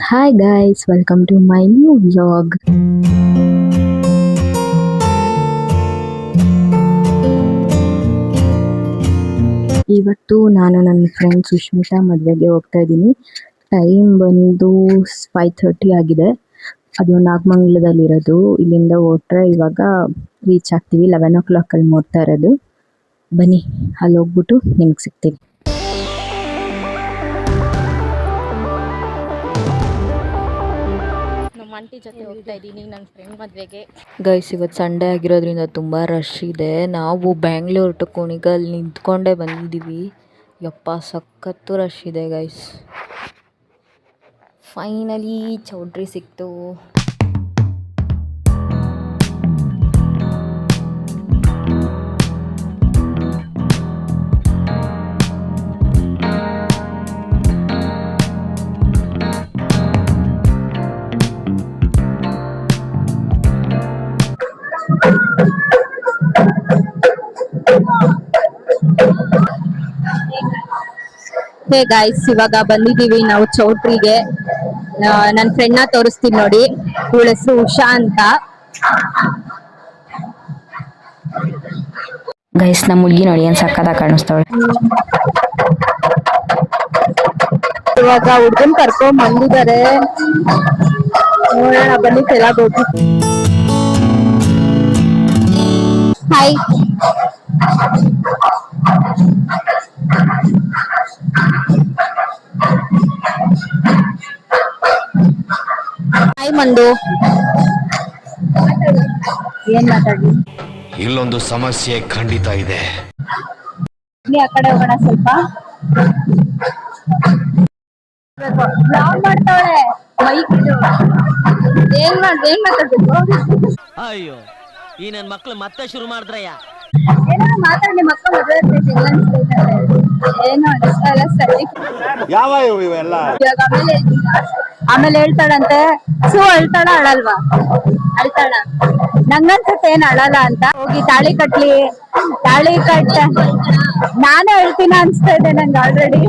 Hi guys, welcome to my new vlog. ಇವತ್ತು ನಾನು ನನ್ನ ಫ್ರೆಂಡ್ ಸುಷ್ಮಿತಾ ಮದುವೆಗೆ ಹೋಗ್ತಾ ಇದ್ದೀನಿ. ಟೈಮ್ ಬಂದು 5:30 ಆಗಿದೆ. ಅದು ನಾಗಮಂಗಲದಲ್ಲಿರೋದು. ಇಲ್ಲಿಂದ ಹೊರಟ್ರೆ ಇವಾಗ ರೀಚ್ ಆಗ್ತೀವಿ. 11 o'clock ಅಲ್ಲಿ ಮುಹೂರ್ತ ಇರೋದು. ಬನ್ನಿ ಅಲ್ಲಿ ಹೋಗ್ಬಿಟ್ಟು ನಿಮ್ಗೆ ಸಿಗ್ತೀನಿ. ನಮ್ಮ ಆಂಟಿ ಜೊತೆ ಹೋಗ್ತಾ ಇದ್ದೀನಿ ನನ್ನ ಫ್ರೆಂಡ್ ಮದುವೆಗೆ. ಗೈಸ್ ಇವತ್ತು ಸಂಡೇ ಆಗಿರೋದ್ರಿಂದ ತುಂಬ ರಶ್ ಇದೆ. ನಾವು ಬ್ಯಾಂಗ್ಳೂರ್ ಟು ಕುಣಿಗಲ್ ನಿಂತ್ಕೊಂಡೇ ಬಂದಿದ್ದೀವಿ. ಯಪ್ಪ ಸಖತ್ತು ರಶ್ ಇದೆ ಗೈಸ್. ಫೈನಲಿ ಚೌಟ್ರಿ ಸಿಕ್ತು. ಹೇ ಗಾಯ್ಸ್, ಇವಾಗ ಬಂದಿದ್ದೀವಿ ನಾವು ಚೌಟ್ರಿಗೆ. ನನ್ನ ಫ್ರೆಂಡ್ನ ತೋರಿಸ್ತೀನಿ ನೋಡಿ. ಇವಳ ಹೆಸರು ಉಷಾ ಅಂತ. ಗೈಸ್ ನಮ್ಮ ಹುಡುಗಿ ನೋಡಿ ಏನ್ ಸಕ್ಕತ್ತಾಗಿ ಕಾಣಿಸ್ತಾವಳೆ. ಇವಾಗ ಹುಡುಗನ್ ಕರ್ಕೊಂಡ್ ಬಂದಿದ್ದಾರೆ. ನೋಡೋಣ ಬನ್ನಿ ಕೆಳಗೋಗಿ. ಹಾಯ್. ಹಾಯ್ ಮಂದು. ಏನ್ ಮಾತಾಡಿ? ಇಲ್ಲೊಂದು ಸಮಸ್ಯೆ ಖಂಡಿತ ಇದೆ. ನೀ ಆ ಕಡೆ ಹೋಗೋಣ ಸ್ವಲ್ಪ. ಮಾಡ್ತಾವಳೆ ಮೈಕ್. ಏನ್ ಮಾತಾಡ್ಬೇಕು? ಅಯ್ಯೋ ಈ ನನ್ ಮಕ್ಳು ಮತ್ತೆ ಶುರು ಮಾಡಿದ್ರಯ್ಯ. ಏನೋ ಮಾತಾಡಿ ಮಕ್ಕಳ ಮದುವೆ ಇರ್ತೈತೆ ಏನೋ ಇಷ್ಟ ಎಲ್ಲ ಸರಿ. ಯಾವ ಇವೆಲ್ಲ ಆಮೇಲೆ ಹೇಳ್ತಾಳಂತೆ ಸು ಅಳ್ತಾಳ ಅಳಲ್ವಾ? ಅಳ್ತಾಳ. ನಂಗನ್ಸುತ್ತೆ ಏನ್ ಅಳಲ್ಲ ಅಂತ. ಹೋಗಿ ತಾಳಿ ಕಟ್ಲಿ. ತಾಳಿ ಕಟ್ಟ ನಾನೇ ಅಳ್ತೀನ ಅನ್ಸ್ತಾ ಇದೆ ನಂಗೆ ಆಲ್ರೆಡಿ.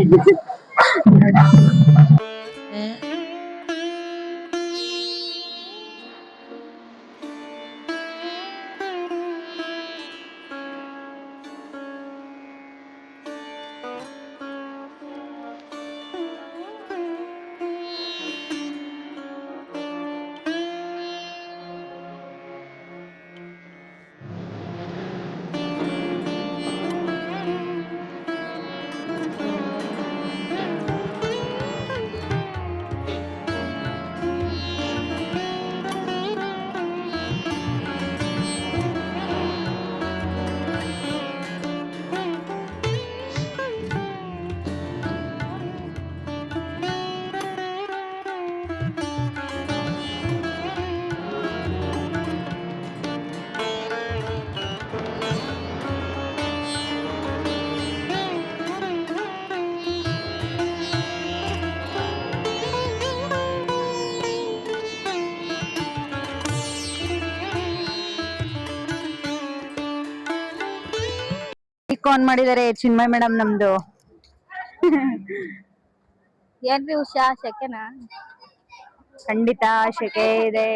ಆನ್ ಮಾಡಿದ್ದಾರೆ ಚಿನ್ಮಯ್ ಮೇಡಮ್ ನಮ್ದು. ಏನ್ರಿ ಉಷಾ ಶೆಕೆನಾ? ಖಂಡಿತ ಶೆಕೆ ಇದೆ.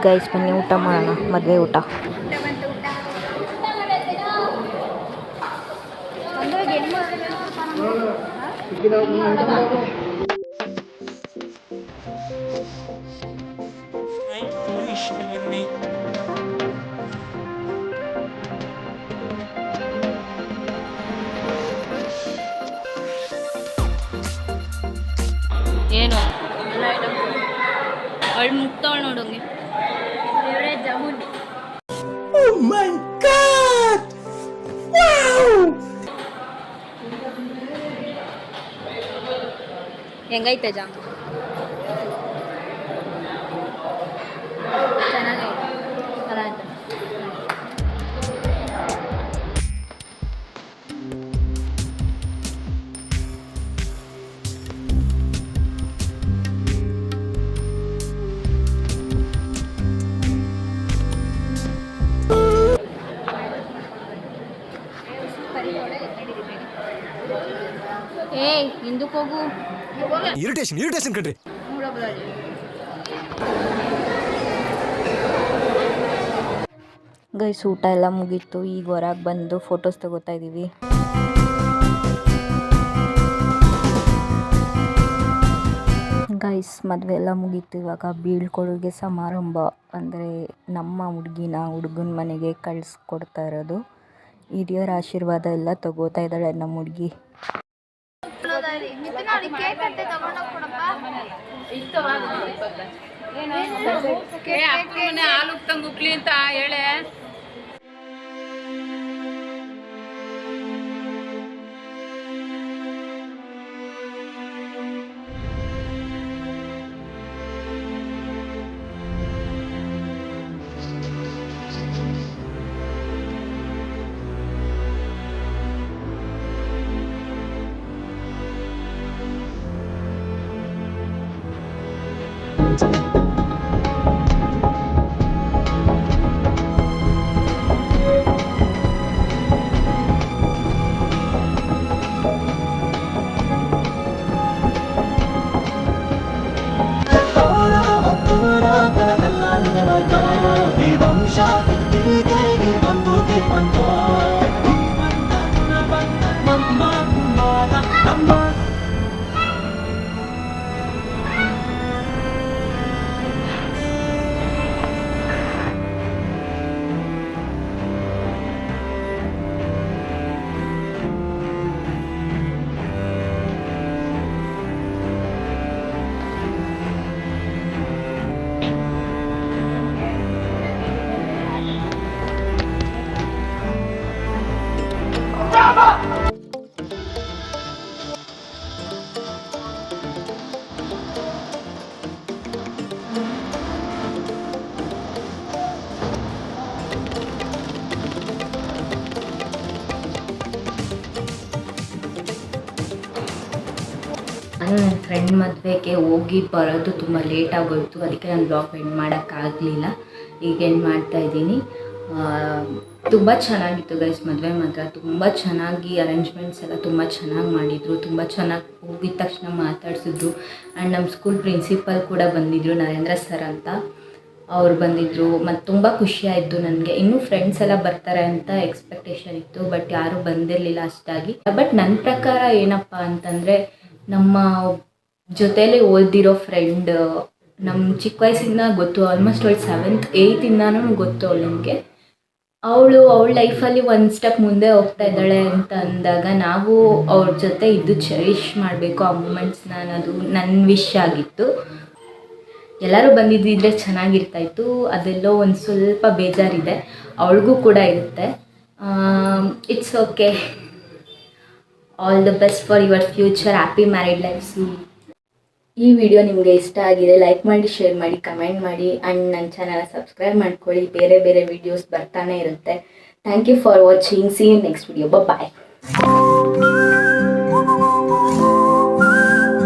ಗೈಸ್ ಬನ್ನಿ ಊಟ ಮಾಡೋಣ. ಮದುವೆ ಊಟ. ಏನು ಅವಳು ಮುಕ್ತವಳು ನೋಡಂಗೆ. ಜಾಮೂನ್ ಹೆಂಗೈತೆ ಜಾಮೂನ್? ಚೆನ್ನಾಗೈತೆ. ಹಿಂದಕ್ಕೆ ಹೋಗು. ಇರಿಟೇಷನ್ ಕಣ್ರಿ. ಗೈಸ್ ಊಟ ಎಲ್ಲ ಮುಗೀತು, ಈಗ ಹೊರಗೆ ಬಂದು ಫೋಟೋಸ್ ತಗೋತಾ ಇದ್ದೀವಿ. ಗೈಸ್ ಮದುವೆ ಎಲ್ಲ ಮುಗೀತು, ಇವಾಗ ಬೀಳ್ಕೊಡುಗೆ ಸಮಾರಂಭ ಅಂದರೆ ನಮ್ಮ ಹುಡುಗನ ಮನೆಗೆ ಕಳಿಸ್ಕೊಡ್ತಾ ಇರೋದು. ಹಿರಿಯರ ಆಶೀರ್ವಾದ ಎಲ್ಲ ತಗೋತಾ ಇದ್ದಾಳೆ ನಮ್ಮ ಹುಡುಗಿ. ಹಾಲು ತಂಗುಕ್ಲಿ ಅಂತ ಹೇಳೆ. ನಾನು ನನ್ನ ಫ್ರೆಂಡ್ ಮದುವೆಗೆ ಹೋಗಿ ಬರೋದು ತುಂಬ ಲೇಟ್ ಆಗೋಯಿತು, ಅದಕ್ಕೆ ನಾನು ಬ್ಲಾಗ್ ಎಂಡ್ ಮಾಡೋಕ್ಕಾಗಲಿಲ್ಲ. ಈಗ ಎಂಡ್ ಮಾಡ್ತಾಯಿದ್ದೀನಿ. ತುಂಬ ಚೆನ್ನಾಗಿತ್ತು ಗೈಸ್ ಮದುವೆ ಮಾತ್ರ. ತುಂಬ ಚೆನ್ನಾಗಿ ಅರೇಂಜ್ಮೆಂಟ್ಸ್ ಎಲ್ಲ ತುಂಬ ಚೆನ್ನಾಗಿ ಮಾಡಿದರು. ತುಂಬ ಚೆನ್ನಾಗಿ ಹೋಗಿದ ತಕ್ಷಣ ಮಾತಾಡಿಸಿದ್ರು. ಆ್ಯಂಡ್ ನಮ್ಮ ಸ್ಕೂಲ್ ಪ್ರಿನ್ಸಿಪಲ್ ಕೂಡ ಬಂದಿದ್ದರು, ನರೇಂದ್ರ ಸರ್ ಅಂತ. ಅವ್ರು ಬಂದಿದ್ದರು ಮತ್ತು ತುಂಬ ಖುಷಿಯಾಯಿತು ನನಗೆ. ಇನ್ನೂ ಫ್ರೆಂಡ್ಸ್ ಎಲ್ಲ ಬರ್ತಾರೆ ಅಂತ ಎಕ್ಸ್ಪೆಕ್ಟೇಷನ್ ಇತ್ತು, ಬಟ್ ಯಾರೂ ಬಂದಿರಲಿಲ್ಲ ಅಷ್ಟಾಗಿ. ಬಟ್ ನನ್ನ ಪ್ರಕಾರ ಏನಪ್ಪ ಅಂತಂದರೆ, ನಮ್ಮ ಜೊತೆಯಲ್ಲಿ ಓದಿರೋ ಫ್ರೆಂಡ್ ನಮ್ಮ ಚಿಕ್ಕ ವಯಸ್ಸಿಂದ ಗೊತ್ತು, ಆಲ್ಮೋಸ್ಟ್ ಅವಳು 7th 8th ಗೊತ್ತು ಅವಳು ನನಗೆ. ಅವಳ ಲೈಫಲ್ಲಿ ಒಂದು ಸ್ಟೆಪ್ ಮುಂದೆ ಹೋಗ್ತಾ ಇದ್ದಾಳೆ ಅಂತ ಅಂದಾಗ ನಾವು ಅವ್ರ ಜೊತೆ ಇದ್ದು ಚೆರಿಷ್ ಮಾಡಬೇಕು ಆ ಮೂಮೆಂಟ್ಸ್ನ ಅನ್ನೋದು ನನ್ನ ವಿಶ್ ಆಗಿತ್ತು. ಎಲ್ಲರೂ ಬಂದಿದ್ದಿದ್ರೆ ಚೆನ್ನಾಗಿರ್ತಾಯಿತ್ತು. ಅದೆಲ್ಲೋ ಒಂದು ಸ್ವಲ್ಪ ಬೇಜಾರಿದೆ, ಅವಳಿಗೂ ಕೂಡ ಇರುತ್ತೆ. It's okay. All the best for your future. Happy married life. ಈ ವಿಡಿಯೋ ನಿಮಗೆ ಇಷ್ಟ ಆಗಿದೆ ಲೈಕ್ ಮಾಡಿ, ಶೇರ್ ಮಾಡಿ, ಕಮೆಂಟ್ ಮಾಡಿ. ಆ್ಯಂಡ್ ನನ್ನ ಚಾನಲ್ ಸಬ್ಸ್ಕ್ರೈಬ್ ಮಾಡ್ಕೊಳ್ಳಿ. ಬೇರೆ ಬೇರೆ ವೀಡಿಯೋಸ್ ಬರ್ತಾನೆ ಇರುತ್ತೆ. Thank you for watching. See you next video. Bye.